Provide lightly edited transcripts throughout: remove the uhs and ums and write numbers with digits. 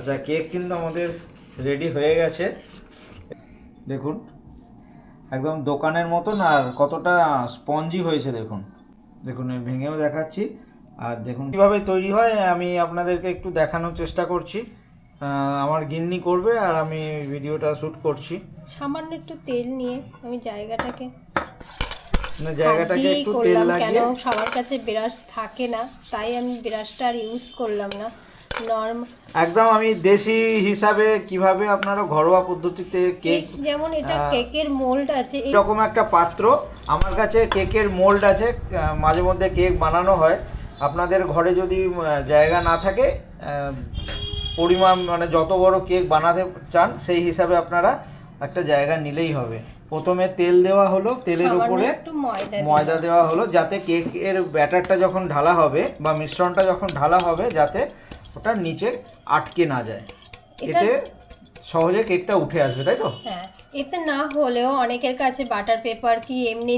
আচ্ছা, কেক কিন্তু আমাদের রেডি হয়ে গেছে। দেখুন একদম দোকানের মতন, আর কতটা স্পঞ্জি হয়েছে দেখুন। দেখুন আমি ভেঙেও দেখাচ্ছি, আর দেখুন কীভাবে তৈরি হয় আমি আপনাদেরকে একটু দেখানোর চেষ্টা করছি। আমার গিন্নি করবে আর আমি ভিডিওটা শ্যুট করছি। সামান্য একটু তেল নিয়ে আমি জায়গাটাকে একটু তেল লাগিয়ে, কেন সবার কাছে ব্রাশ থাকে না তাই আমি ব্রাশটা আর ইউজ করলাম না। একদম আমি দেশি হিসাবে কিভাবে আপনারা ঘরোয়া পদ্ধতিতে কেক, যেমন এটা কেকের মোল্ড আছে, এরকম একটা পাত্র আমার কাছে কেকের মোল্ড আছে। মাঝে মধ্যে কেক বানানো হয়। আপনাদের ঘরে যদি জায়গা না থাকে, পরিমাণ মানে যত বড় কেক বানাতে চান সেই হিসাবে আপনারা একটা জায়গা নিলেই হবে। প্রথমে তেল দেওয়া হলো, তেলের উপরে ময়দা দেওয়া হলো, যাতে কেকের ব্যাটারটা যখন ঢালা হবে বা মিশ্রণটা যখন ঢালা হবে যাতে ওটা নিচে আটকে না যায়, এতে সহজে কেকটা উঠে আসবে, তাই তো? হ্যাঁ, এতে না হলেও অনেকের কাছে বাটার পেপার কি এমনি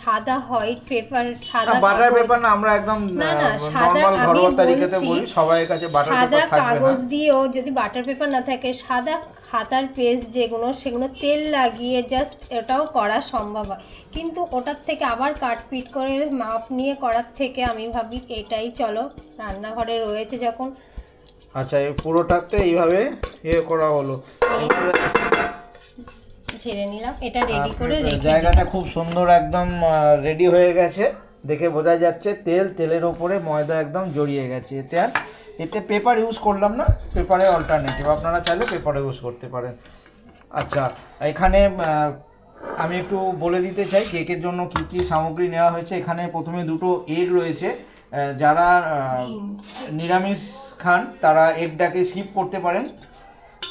সাদা হোয়াইট পেপার, সাদা বাটার পেপার না, আমরা একদম নরমাল ঘরোয়া তরিকাতে বলি, সবার কাছে বাটার পেপার থাকবে না। সাদা কাগজ দিয়েও যদি বাটার পেপার না থাকে, সাদা খাতার পেজ সেগুলো তেল লাগিয়ে জাস্ট এটাও করা সম্ভব হয়। কিন্তু ওটার থেকে আবার কাটপিট করে মাপ নিয়ে করার থেকে আমি ভাবি এটাই চলো, রান্নাঘরে রয়েছে যখন। আচ্ছা, এই পুরোটাতে এইভাবে করা হলো, ছেড়ে নিলাম, এটা রেডি করে জায়গাটা খুব সুন্দর একদম রেডি হয়ে গেছে। দেখে বোঝা যাচ্ছে তেলের ওপরে ময়দা একদম জড়িয়ে গেছে। এতে পেপার ইউজ করলাম না, পেপারে অল্টারনেটিভ আপনারা চাইলে পেপার ইউজ করতে পারেন। আচ্ছা, এখানে আমি একটু বলে দিতে চাই কেকের জন্য কী কী সামগ্রী নেওয়া হয়েছে। এখানে প্রথমে দুটো এগ রয়েছে, যারা নিরামিষ খান তারা এগটাকে স্কিপ করতে পারেন।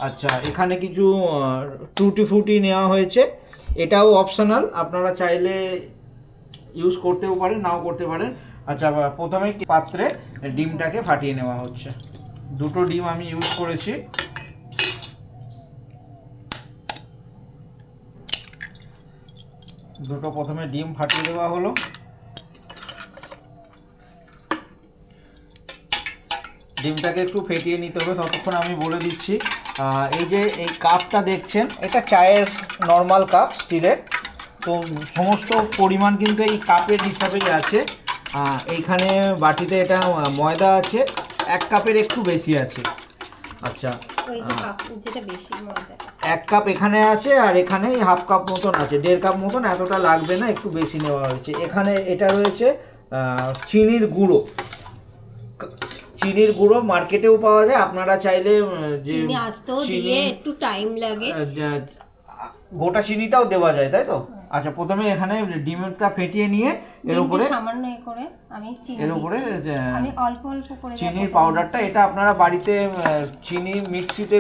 আচ্ছা, এখানে কিছু টুটি ফ্রুটি নেওয়া হয়েছে, এটাও অপশনাল, আপনারা চাইলে ইউজ করতেও পারেন নাও করতে পারেন। আচ্ছা, প্রথমে পাত্রে ডিমটাকে ফাটিয়ে নেওয়া হচ্ছে। দুটো ডিম আমি ইউজ করেছি। দুটো প্রথমে ডিম ফাটিয়ে দেওয়া হলো। ডিমটাকে একটু ফেটিয়ে নিতে হবে, ততক্ষণ আমি বলে দিচ্ছি। এই যে এই কাপটা দেখছেন, এটা চায়ের নর্মাল কাপ স্টিলের, তো সমস্ত পরিমাণ কিন্তু এই কাপের হিসাবেই আছে। এইখানে বাটিতে এটা ময়দা আছে, 1 কাপের একটু বেশি আছে। আচ্ছা, 1 কাপ এখানে আছে, আর এখানে 1/2 কাপ মতন আছে, 1.5 কাপ মতন, এতটা লাগবে না, একটু বেশি নেওয়া হয়েছে। এখানে এটা রয়েছে চিনির গুঁড়ো। চিনির গুঁড়ো মার্কেটেও পাওয়া যায়, আপনারা চাইলে চিনি একটু টাইম লাগে, গোটা চিনিটাও দেওয়া যায়, তাই তো? আচ্ছা, প্রথমে এখানে ডিমটা ফেটিয়ে নিয়ে এর উপরে সামান্য করে আমি এর উপরে অল্প অল্প করে চিনির পাউডারটা, এটা আপনারা বাড়িতে চিনি মিক্সিতে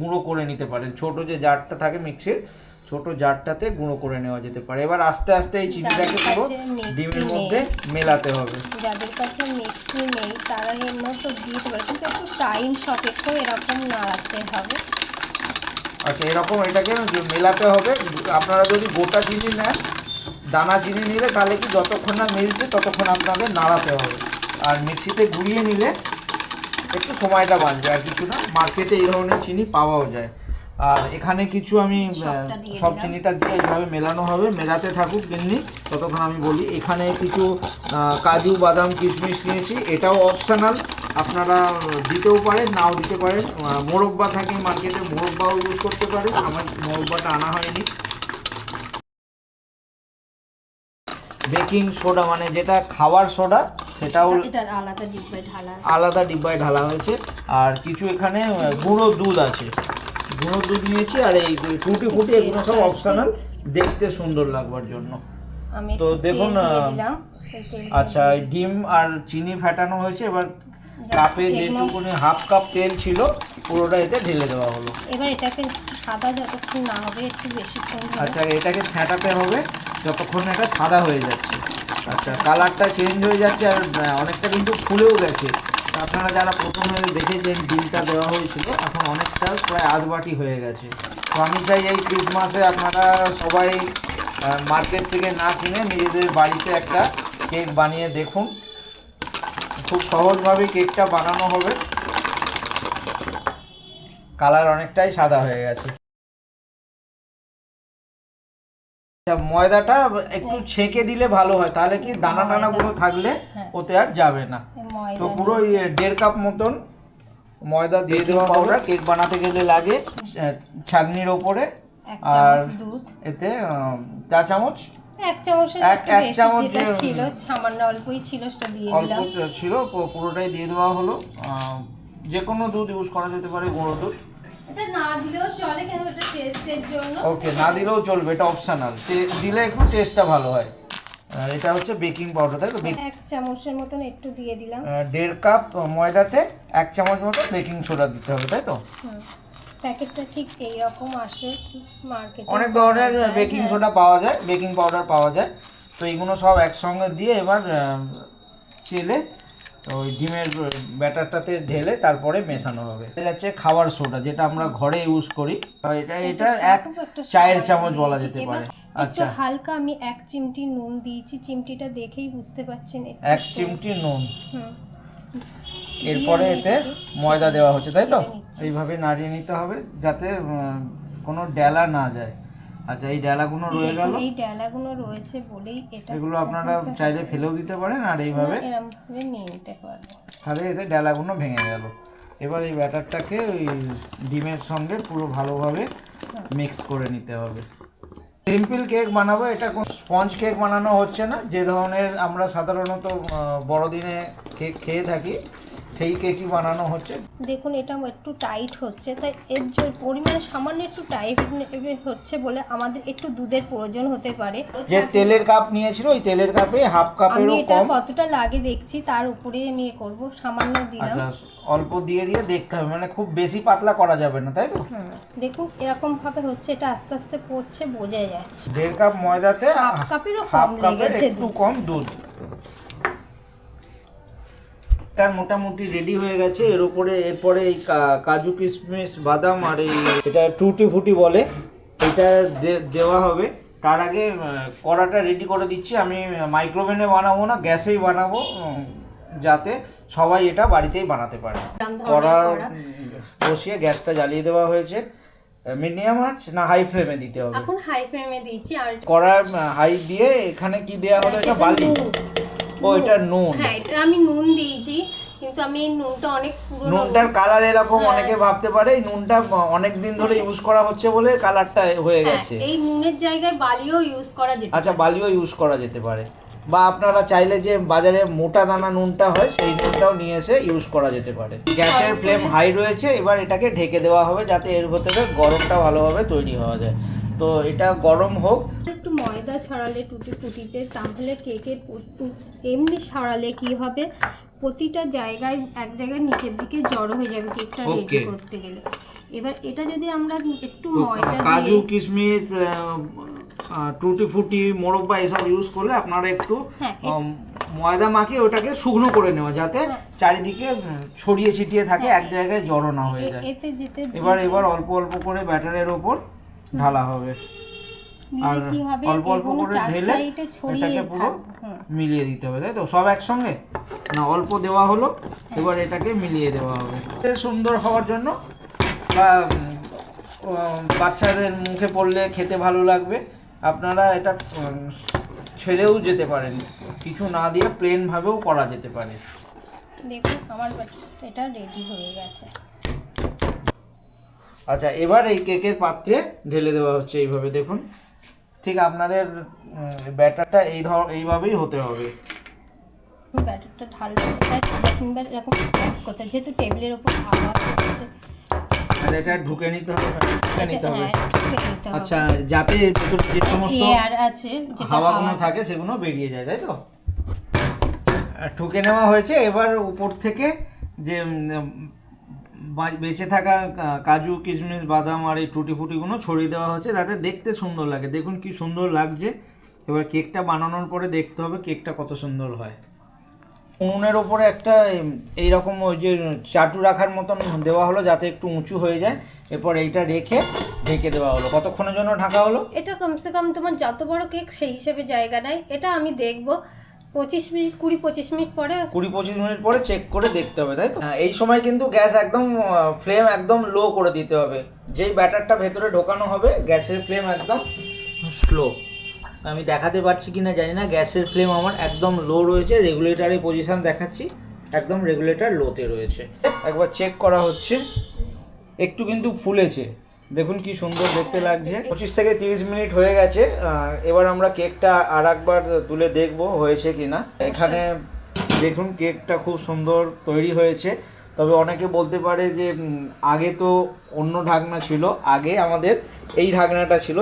গুঁড়ো করে নিতে পারেন। ছোট যে জারটা থাকে মিক্সির, ছোট জারটাতে গুঁড়ো করে নেওয়া যেতে পারে। এবার আস্তে আস্তে এই চিনিটাকে পুরো ডিমের মধ্যে মেলাতে হবে। যাদের কাছে মিক্সি নেই তারা এর মধ্যে দিতে পারে, কিন্তু একটু টাইম সাপেক্ষ, এরকম নাড়াতে হবে। আচ্ছা, এরকম এটাকে মেলাতে হবে। আপনারা যদি গোটা চিনি নেন, দানা চিনি নিলে তাহলে কি যতক্ষণ না মিলছে ততক্ষণ আপনাদের নাড়াতে হবে। আর মিক্সিতে গুঁড়িয়ে নিলে একটু সময়টা বাঁচবে, আর কিছু না। মার্কেটে এই ধরনের চিনি পাওয়াও যায়। আর এখানে কিছু আমি সব চিনিটা দিয়ে এইভাবে মেলানো হবে, মেলাতে থাকুক গিন্নি, ততক্ষণ আমি বলি। এখানে কিছু কাজু বাদাম কিশমিশ নিয়েছি, এটাও অপশনাল, আপনারা দিতেও পারেন নাও দিতে পারেন। মোরব্বা থাকে মার্কেটে, মোরব্বাও ইউজ করতে পারেন, আমার মোরব্বাটা আনা হয়নি। বেকিং সোডা মানে যেটা খাওয়ার সোডা, সেটাও আলাদা ডিব্বায় ঢালা হয়েছে। আর কিছু এখানে গুঁড়ো দুধ আছে, গুঁড়ো দুধ নিয়েছি। আর এই টুটি ফুটি এগুলো সব অপশনাল, দেখতে সুন্দর লাগবার জন্য। তো দেখুন, আচ্ছা, ডিম আর চিনি ফাটানো হয়েছে। এবার কাপে যেটুকুনি 1/2 কাপ তেল ছিল পুরোটা এতে ঢেলে দেওয়া হলো। এবার এটাকে সাদা যতক্ষণ না হবে একটু বেশিক্ষণ, আচ্ছা, এটাকে ফেটাতে হবে যতক্ষণ এটা সাদা হয়ে যাচ্ছে। আচ্ছা, কালারটা চেঞ্জ হয়ে যাচ্ছে, আর অনেকটা কিন্তু ফুলেও গেছে। আপনারা যারা প্রথমে দেখেছেন ডিমটা দেওয়া হয়েছিল, এখন অনেকটা প্রায় আধ বাটি হয়ে গেছে। তো আমি চাই এই ক্রিসমাসে আপনারা সবাই মার্কেট থেকে না কিনে নিজেদের বাড়িতে একটা কেক বানিয়ে দেখুন। খুব সহজভাবে কেকটা বানানো হবে। কালার অনেকটাই সাদা হয়ে গেছে। ময়দাটা একটু ছেঁকে দিলে ভালো হয়, তাহলে কি দানা টানাগুলো থাকলে ওতে আর যাবে না। তো পুরো 1.5 কাপ মতন ময়দা দিয়ে দেওয়া পাউডার কেক বানাতে গেলে লাগে ছাঁকনির ওপরে। আর এতে চা চামচ, এক চামচের এক চামচ যেটা ছিল সামান্য অল্পই ছিল সেটা দিয়ে দিলাম। অল্প ছিল, পুরোটাই দিয়ে দেওয়া হলো। যে কোনো দুধ ইউজ করা যেতে পারে, গুঁড়ো দুধ। এটা না দিলেও চলে, কিন্তু এটা টেস্টের জন্য। ওকে, না দিলেও চলবে, এটা অপশনাল, দিলে একটু টেস্টটা ভালো হয়। এটা হচ্ছে বেকিং পাউডার, তাই তো? এক চামচের মতন একটু দিয়ে দিলাম। 1.5 কাপ ময়দাতে 1 চামচ মতো বেকিং সোডা দিতে হবে, তাই তো? প্যাকেটটা ঠিক এইরকম আসে মার্কেটে, অনেক ধরনের বেকিং সোডা পাওয়া যায়, বেকিং পাউডার পাওয়া যায়। তো এইগুলো সব একসঙ্গে দিয়ে এবার চেলে ওই ডিমের ব্যাটারটাতে ঢেলে তারপরে মেশানো হবে। এটা যাচ্ছে খাবার সোডা, যেটা আমরা ঘরে ইউজ করি। এটা 1 চায়ের চামচ বলা যেতে পারে। আচ্ছা, হালকা আমি 1 চিমটি নুন দিয়েছি, চিমটিটা দেখেই বুঝতে পারছেন 1 চিমটি নুন। এরপরে এতে ময়দা দেওয়া হচ্ছে, তাই তো? এইভাবে নাড়িয়ে নিতে হবে যাতে কোনো ডেলা না যায়। আচ্ছা, এই ডেলাগুলো রয়ে গেল, এই ডেলাগুলো রয়েছে বলেই এটা, এগুলো আপনারা চাইলে ফেলেও দিতে পারেন আর এইভাবে এরকম ভাবে নিয়ে নিতে পারবেন, তাহলে এতে ডেলাগুলো ভেঙে গেল। এবার এই ব্যাটারটাকে ওই ডিমের সঙ্গে পুরো ভালোভাবে মিক্স করে নিতে হবে। সিম্পল কেক বানাবো, এটা কোনো স্পঞ্জ কেক বানানো হচ্ছে না। যে ধরনের আমরা সাধারণত বড়দিনে কেক খেয়ে থাকি সেই কেকই বানানো হচ্ছে। দেখুন এটা একটু টাইট হচ্ছে, তাই এর পরিমাণ সামান্য একটু টাইট হচ্ছে বলে আমাদের একটু দুধের প্রয়োজন হতে পারে। যে তেলের কাপ নিয়েছিল ওই তেলের কাপে হাফ কাপেরও আমি এটা কম। কতটা লাগে দেখছি, তার উপরে আমি করব, সামান্য দিলাম। আচ্ছা, অল্প দিয়ে দিয়ে দেখতে হবে, মানে খুব বেশি পাতলা করা যাবে না, তাই তো? দেখুন এরকম ভাবে হচ্ছে, এটা আস্তে আস্তে পড়ছে, বোঝা যাচ্ছে। 1.5 কাপ ময়দাতে হাফ কাপেরও কম লেগেছে, একটু কম দুধ। এটা মোটামুটি রেডি হয়ে গেছে। এরপরে এই কাজু কিশমিশ বাদাম আর এটা টুটি ফুটি বলে, এটা দেওয়া হবে। তার আগে কড়াটা রেডি করে দিচ্ছি। আমি মাইক্রোওভেনে বানাবো না, গ্যাসেই বানাবো, যাতে সবাই এটা বাড়িতেই বানাতে পারে। কড়া বসিয়ে গ্যাসটা জ্বালিয়ে দেওয়া হয়েছে। মিডিয়াম আঁচ না হাই ফ্লেমে দিতে হবে? এখন হাই ফ্লেমে দিয়েছি। আর কড়া হাই দিয়ে এখানে কি দেওয়া হলো? এটা বালি। ও, এটা নুন। হ্যাঁ, এটা আমি নুন দিয়েছি, কিন্তু আমি এই নুনটা অনেক পুরনো। নুনটার কালার এরকম, অনেকে ভাবতে পারে এই নুনটা অনেক দিন ধরে ইউজ করা হচ্ছে বলে কালারটা হয়ে গেছে। এই নুনের জায়গায় বালিও ইউজ করা যেতে পারে। আচ্ছা, বালিও ইউজ করা যেতে পারে, বা আপনারা চাইলে যে বাজারে মোটা দানা নুনটা হয় সেই নুনটাও নিয়ে এসে ইউজ করা যেতে পারে। গ্যাসের ফ্লেম হাই রয়েছে, এবার এটাকে ঢেকে দেওয়া হবে যাতে এর ভেতরে গরমটা ভালোভাবে তৈরি হওয়া যায়। তো এটা গরম হোক। একটু ময়দা ছড়ালে টুটি ফুটিতে, তাহলে কেকের এমনি ছড়ালে কি হবে, প্রতিটা জায়গায় এক জায়গায় নিচের দিকে জড়ো হয়ে যাবে কেকটা রেডি করতে গেলে। এবার এটা যদি আমরা একটু ময়দা দিয়ে, কাজু কিশমিশ টুটি ফুটি মোরব্বা এসব ইউজ করলে আপনারা একটু ময়দা মাখিয়ে ওটাকে শুকনো করে নেওয়া, যাতে চারিদিকে ছড়িয়ে ছিটিয়ে থাকে, এক জায়গায় জড়ো না হয়ে যায়। এবার অল্প অল্প করে ব্যাটারের ওপর ঢালা হবে, আর অল্প অল্প করে ঢেলে এটাকে পুরো মিলিয়ে দিতে হবে, তাই তো? সব একসঙ্গে না, অল্প দেওয়া হলো, এবার এটাকে মিলিয়ে দেওয়া হবে সুন্দর হওয়ার জন্য, বা বাচ্চাদের মুখে পড়লে খেতে ভালো লাগবে। আপনারা এটা ছেড়েও যেতে পারেন, কিছু না দিয়ে প্লেন ভাবেও করা যেতে পারে। দেখুন আমার এটা রেডি হয়ে গেছে। আচ্ছা, এবার এই কেকের পাত্রে ঢেলে দেওয়া হচ্ছে এইভাবে। দেখুন, ঠিক আপনাদের ব্যাটারটা এইভাবেই হতে হবে। ব্যাটারটা ঢালতে তিনবার এরকম করতে, যেহেতু টেবিলের উপর হাওয়া করছে, এটা ঢুকে নিতে হবে, হ্যাঁ। আচ্ছা, যাতে যে সমস্ত এয়ার আছে, হাওয়াগুলো থাকে সেগুলো বেরিয়ে যায়, তাই তো? ঠুকে নেওয়া হয়েছে। এবার উপর থেকে যে বেঁচে থাকা কাজু কিশমিশ বাদাম আর এই টুটি ফুটিগুলো ছড়িয়ে দেওয়া হচ্ছে যাতে দেখতে সুন্দর লাগে। দেখুন কি সুন্দর লাগছে। এবার কেকটা বানানোর পরে দেখতে হবে কেকটা কত সুন্দর হয়। উনুনের ওপরে একটা এইরকম ওই যে চাটু রাখার মতন দেওয়া হলো যাতে একটু উঁচু হয়ে যায়। এরপর এইটা রেখে ঢেকে দেওয়া হলো। কতক্ষণের জন্য ঢাকা হলো? এটা কমসে কম তোমার যত বড় কেক সেই হিসেবে জায়গা নেয়। এটা আমি দেখবো 25 মিনিট 20-25 মিনিট পরে 20-25 মিনিট পরে চেক করে দেখতে হবে, তাই তো? এই সময় কিন্তু গ্যাস একদম ফ্লেম একদম লো করে দিতে হবে। যেই ব্যাটারটা ভেতরে ঢোকানো হবে গ্যাসের ফ্লেম একদম স্লো। আমি দেখাতে পারছি কিনা জানি না, গ্যাসের ফ্লেম আমার একদম লো রয়েছে, রেগুলেটরের পজিশন দেখাচ্ছি একদম রেগুলেটর লোতে রয়েছে। একবার চেক করা হচ্ছে, একটু কিন্তু ফুলেছে, দেখুন কি সুন্দর দেখতে লাগছে। 25 থেকে 30 মিনিট হয়ে গেছে। এবার আমরা কেকটা আর একবার তুলে দেখব হয়েছে কিনা। এখানে দেখুন কেকটা খুব সুন্দর তৈরি হয়েছে। তবে অনেকে বলতে পারে যে আগে তো অন্য ঢাকনা ছিল, আগে আমাদের এই ঢাকনাটা ছিল।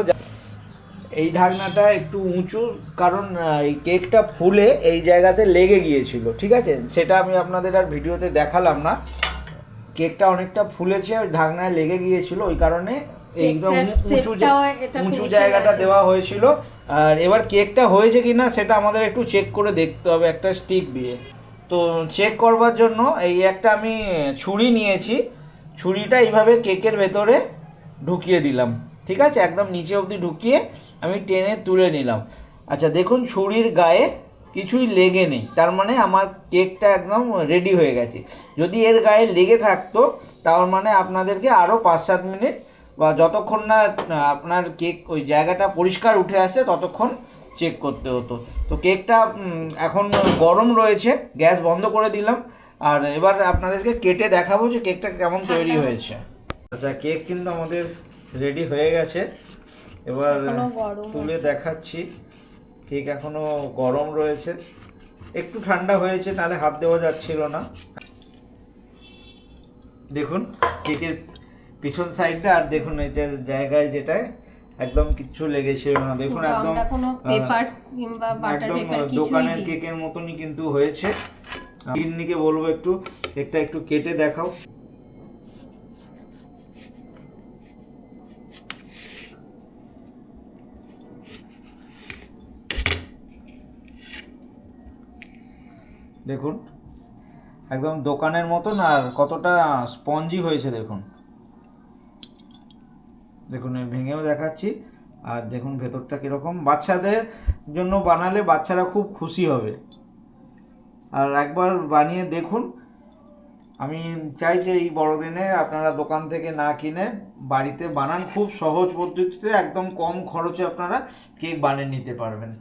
এই ঢাকনাটা একটু উঁচু, কারণ এই কেকটা ফুলে এই জায়গাতে লেগে গিয়েছিল, ঠিক আছে? সেটা আমি আপনাদের আর ভিডিওতে দেখালাম না। কেকটা অনেকটা ফুলেছে, ওই ঢাকনায় লেগে গিয়েছিল, ওই কারণে এইটা উঁচু জায়গাটা দেওয়া হয়েছিল। আর এবার কেকটা হয়েছে কিনা সেটা আমাদের একটু চেক করে দেখতে হবে একটা স্টিক দিয়ে। তো চেক করবার জন্য এই একটা আমি ছুরি নিয়েছি, ছুরিটা এইভাবে কেকের ভেতরে ঢুকিয়ে দিলাম, ঠিক আছে? একদম নিচে অবধি ঢুকিয়ে আমি টেনে তুলে নিলাম। আচ্ছা দেখুন ছুরির গায়ে কিছুই লেগে নেই, তার মানে আমার কেকটা একদম রেডি হয়ে গেছে। যদি এর গায়ে লেগে থাকতো তার মানে আপনাদেরকে আরও 5-7 মিনিট বা যতক্ষণ না আপনার কেক ওই জায়গাটা পরিষ্কার উঠে আসে ততক্ষণ চেক করতে হতো। তো কেকটা এখন গরম রয়েছে, গ্যাস বন্ধ করে দিলাম। আর এবার আপনাদেরকে কেটে দেখাবো যে কেকটা কেমন তৈরি হয়েছে। আচ্ছা কেক কিন্তু আমাদের রেডি হয়ে গেছে, এবার তুলে দেখাচ্ছি। কেক এখনো গরম রয়েছে, একটু ঠান্ডা হয়েছে, নাহলে হাত দেওয়া যাচ্ছিল না। দেখুন কেকের পিছন সাইডটা, আর দেখুন এই যে জায়গায় যেটায় একদম কিচ্ছু লেগেছিল না, দেখুন একদম একদম দোকানের কেকের মতনই কিন্তু হয়েছে। গিন্নিকে বলবো একটু কেকটা একটু কেটে দেখাও। দেখুন একদম দোকানের মতন, আর কতটা স্পঞ্জি হয়েছে দেখুন। দেখুন ভেঙেও দেখাচ্ছি, আর দেখুন ভেতরটা কীরকম। বাচ্চাদের জন্য বানালে বাচ্চারা খুব খুশি হবে, আর একবার বানিয়ে দেখুন। আমি চাই যে এই বড়দিনে আপনারা দোকান থেকে না কিনে বাড়িতে বানান, খুব সহজ পদ্ধতিতে একদম কম খরচে আপনারা কেক বানিয়ে নিতে পারবেন।